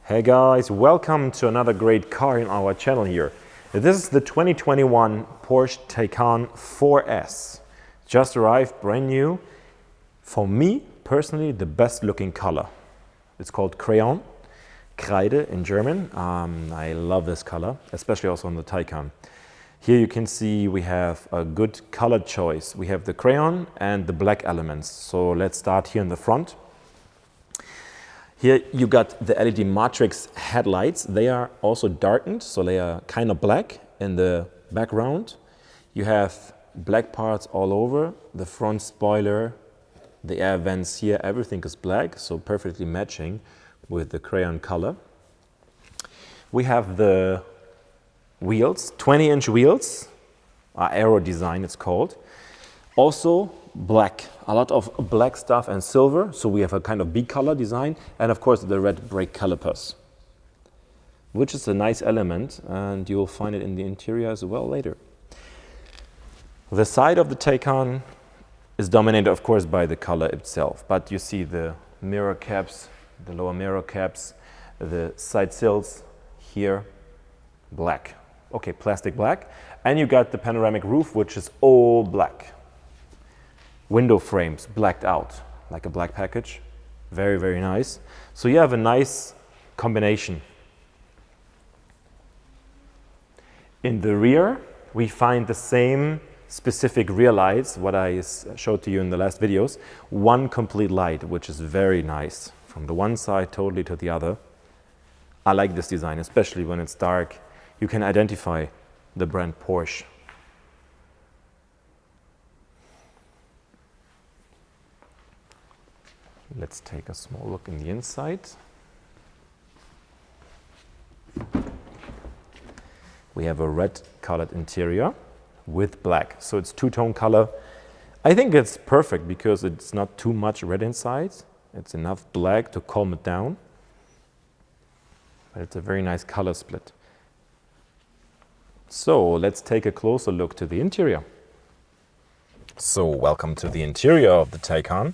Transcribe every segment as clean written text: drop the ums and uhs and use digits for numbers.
Hey guys, welcome to another great car in our channel here. This is the 2021 Porsche Taycan 4S. Just arrived, brand new. For me, personally, the best looking color. It's called Crayon, Kreide in German. I love this color, especially also on the Taycan. Here you can see we have a good color choice. We have the crayon and the black elements. So let's start here in the front. Here you got the LED matrix headlights. They are also darkened, so they are kind of black in the background. You have black parts all over. The front spoiler, the air vents here, everything is black, so perfectly matching with the crayon color. We have the wheels, 20-inch wheels, aero design it's called. Also black, a lot of black stuff and silver, so we have a kind of B-color design, and of course the red brake calipers, which is a nice element, and you'll find it in the interior as well later. The side of the Taycan is dominated of course by the color itself, but you see the mirror caps, the lower mirror caps, the side sills here, black. Okay, plastic black, and you got the panoramic roof, which is all black. Window frames blacked out, like a black package. Very, very nice. So you have a nice combination. In the rear, we find the same specific rear lights, what I showed to you in the last videos. One complete light, which is very nice. From the one side totally to the other. I like this design, especially when it's dark. You can identify the brand Porsche. Let's take a small look in the inside. We have a red colored interior with black, so it's two-tone color. I think it's perfect because it's not too much red inside. It's enough black to calm it down. But it's a very nice color split. So let's take a closer look to the interior. So welcome to the interior of the Taycan.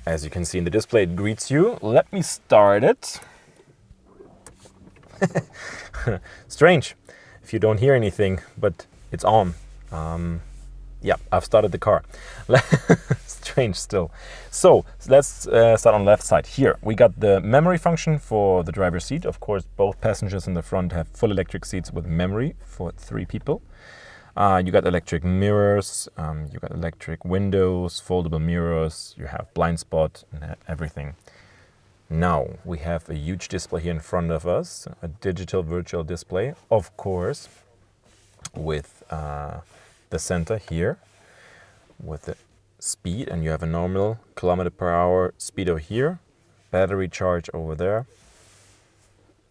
As you can see in the display, it greets you. Let me start it. Strange if you don't hear anything, but it's on. Yeah, I've started the car. Strange still. So let's start on the left side. Here we got the memory function for the driver's seat. Of course, both passengers in the front have full electric seats with memory for 3 people. You got electric mirrors, you got electric windows, foldable mirrors, you have blind spot and everything. Now we have a huge display here in front of us, a digital virtual display, of course, with the center here, with the speed, and you have a normal km/h speed over here, battery charge over there,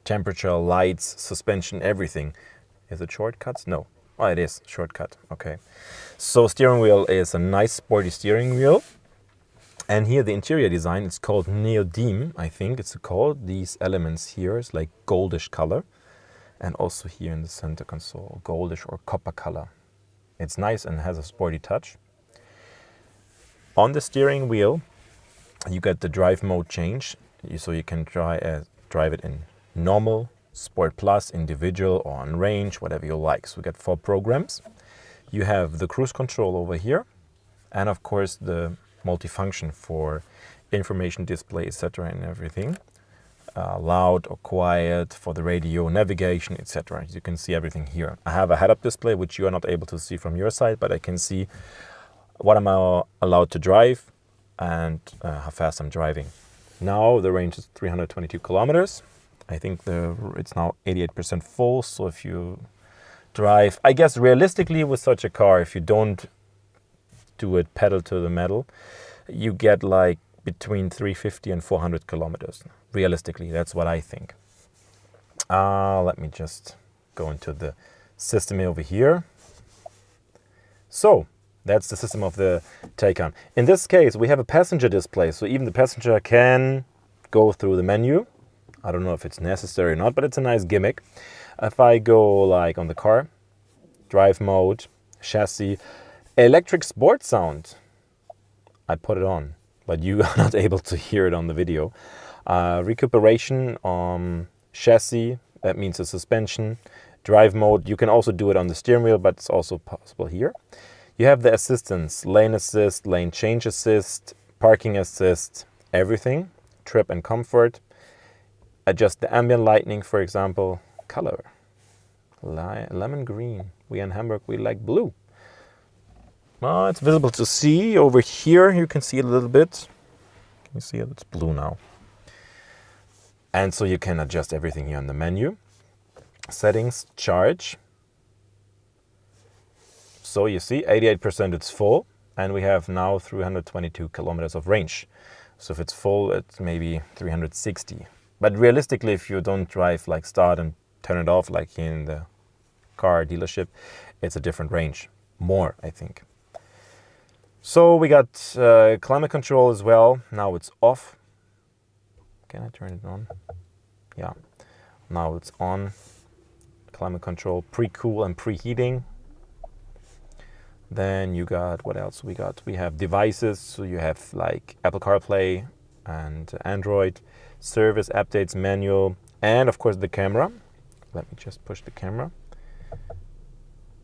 temperature, lights, suspension, everything. Is it shortcuts? No. Oh, it is shortcut. Okay. So steering wheel is a nice sporty steering wheel. And here the interior design, it's called neodyme, I think it's called. These elements here is like goldish color. And also here in the center console, goldish or copper color. It's nice and has a sporty touch. On the steering wheel, you get the drive mode change. So you can drive it in normal, Sport Plus, individual, or on range, whatever you like. So we get 4 programs. You have the cruise control over here, and of course the multifunction for information display, etc. and everything. Loud or quiet for the radio, navigation, etc. You can see everything here. I have a head-up display, which you are not able to see from your side, but I can see what I'm allowed to drive and how fast I'm driving. Now the range is 322 kilometers. I think it's now 88% full, so if you drive, I guess realistically with such a car, if you don't do it pedal to the metal, you get like between 350 and 400 kilometers. Realistically, that's what I think. Let me just go into the system over here. So that's the system of the Taycan. In this case, we have a passenger display, so even the passenger can go through the menu. I don't know if it's necessary or not, but it's a nice gimmick. If I go like on the car, drive mode, chassis, electric sport sound, I put it on, but you are not able to hear it on the video. Recuperation chassis, that means the suspension, drive mode. You can also do it on the steering wheel, but it's also possible here. You have the assistance, lane assist, lane change assist, parking assist, everything, trip and comfort. Adjust the ambient lighting, for example, color, lemon green. We in Hamburg, we like blue. Well, it's visible to see over here. You can see it a little bit. Can you see it? It's blue now. And so you can adjust everything here on the menu. Settings, charge. So you see 88% it's full, and we have now 322 kilometers of range. So if it's full, it's maybe 360. But realistically, if you don't drive, like start and turn it off like in the car dealership, it's a different range. More, I think. So we got climate control as well. Now it's off. Can I turn it on? Yeah. Now it's on. Climate control, pre-cool and preheating. Then you got, what else we got? We have devices, so you have like Apple CarPlay and Android, service updates, manual, and of course the camera. Let me just push the camera.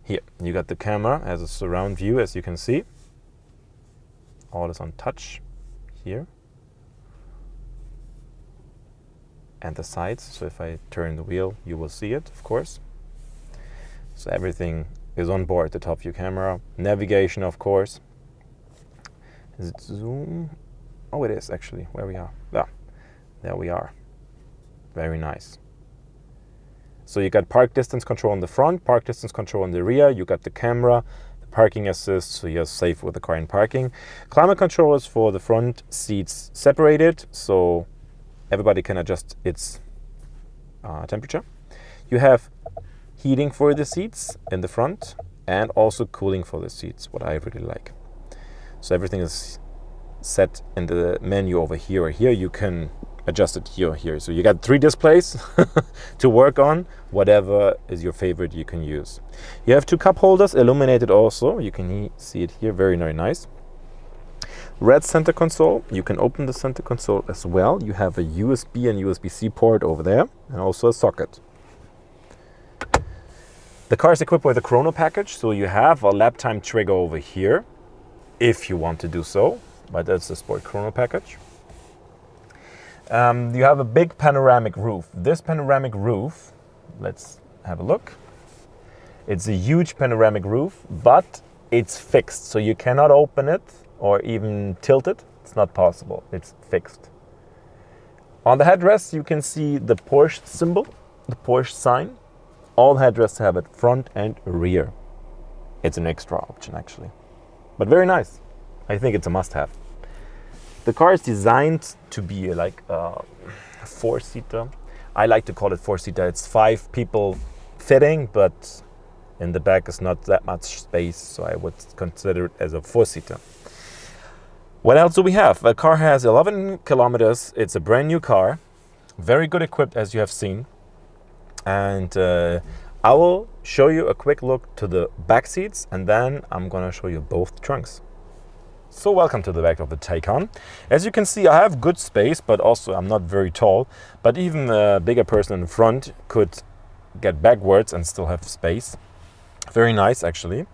Here, you got the camera as a surround view, as you can see. All is on touch here. And the sides, so if I turn the wheel, you will see it, of course. So everything is on board, the top view camera. Navigation, of course. Is it zoom? Oh, it is actually, where we are. Yeah, there we are. Very nice. So you got park distance control in the front, park distance control in the rear. You got the camera, the parking assist, so you're safe with the car in parking. Climate control is for the front seats separated, so everybody can adjust its temperature. You have heating for the seats in the front and also cooling for the seats, what I really like. So everything is set in the menu over here or here. You can adjust it here or here. So you got 3 displays to work on. Whatever is your favorite, you can use. You have 2 cup holders, illuminated also. You can see it here, very, very nice. Red center console. You can open the center console as well. You have a USB and USB-C port over there and also a socket. The car is equipped with a chrono package, so you have a lap time trigger over here if you want to do so, but that's the sport chrono package. You have a big panoramic roof. This panoramic roof, let's have a look. It's a huge panoramic roof, but it's fixed, so you cannot open it or even tilt it. It's not possible. It's fixed. On the headrest, you can see the Porsche symbol, the Porsche sign. All headrests have it front and rear. It's an extra option actually, but very nice. I think it's a must-have. The car is designed to be like a 4-seater. I like to call it 4-seater. It's 5 people fitting, but in the back is not that much space, so I would consider it as a 4-seater. What else do we have? The car has 11 kilometers. It's a brand new car, very good equipped as you have seen. And I will show you a quick look to the back seats, and then I'm gonna show you both trunks. So welcome to the back of the Taycan. As you can see, I have good space, but also I'm not very tall. But even a bigger person in the front could get backwards and still have space. Very nice actually.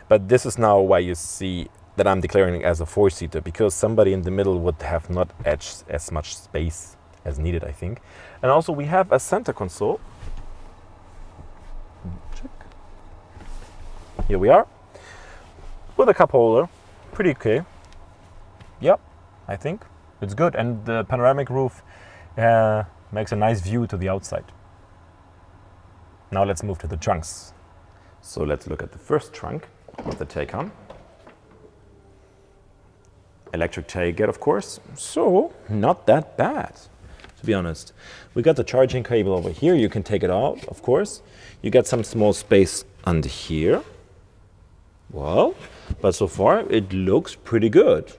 But this is now why you see that I'm declaring it as a 4-seater, because somebody in the middle would have not as much space as needed, I think. And also we have a center console. Check. Here we are with a cup holder. Pretty okay. Yep, I think it's good, and the panoramic roof makes a nice view to the outside. Now let's move to the trunks. So let's look at the first trunk of the Taycan. Electric tailgate, of course, so not that bad, to be honest. We got the charging cable over here. You can take it out, of course. You got some small space under here. Well, but so far it looks pretty good.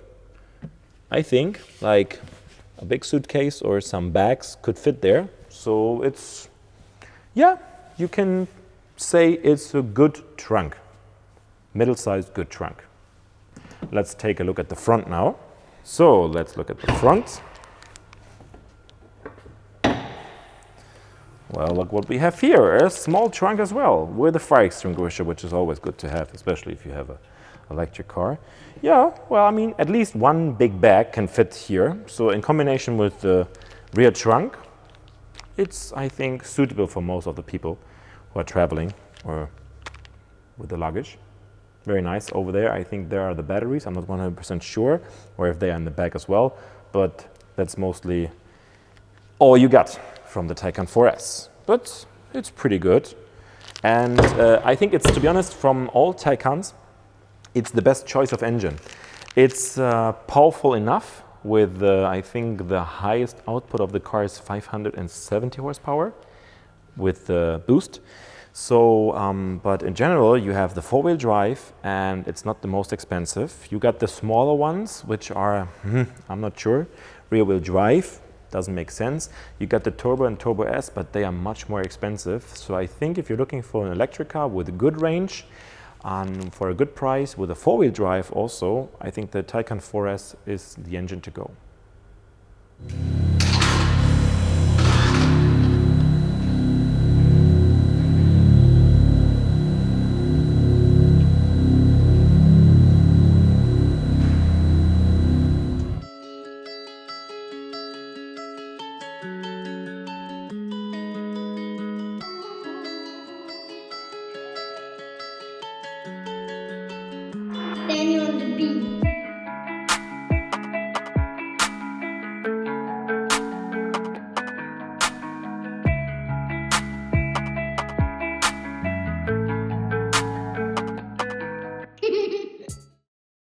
I think like a big suitcase or some bags could fit there. So it's, yeah, you can say it's a good trunk. Middle-sized good trunk. Let's take a look at the front now. So let's look at the front. Well, look what we have here, a small trunk as well, with a fire extinguisher, which is always good to have, especially if you have an electric car. Yeah, well, I mean, at least one big bag can fit here. So in combination with the rear trunk, it's, I think, suitable for most of the people who are traveling or with the luggage. Very nice. Over there, I think there are the batteries. I'm not 100% sure, or if they are in the back as well, but that's mostly all you got from the Taycan 4S. But it's pretty good. And I think it's, to be honest, from all Taycans, it's the best choice of engine. It's powerful enough with, I think, the highest output of the car is 570 horsepower with the boost. So, but in general, you have the four-wheel drive, and it's not the most expensive. You got the smaller ones, which are, I'm not sure, rear-wheel drive, doesn't make sense. You got the Turbo and Turbo S, but they are much more expensive. So I think if you're looking for an electric car with a good range, for a good price, with a four-wheel drive also, I think the Taycan 4S is the engine to go.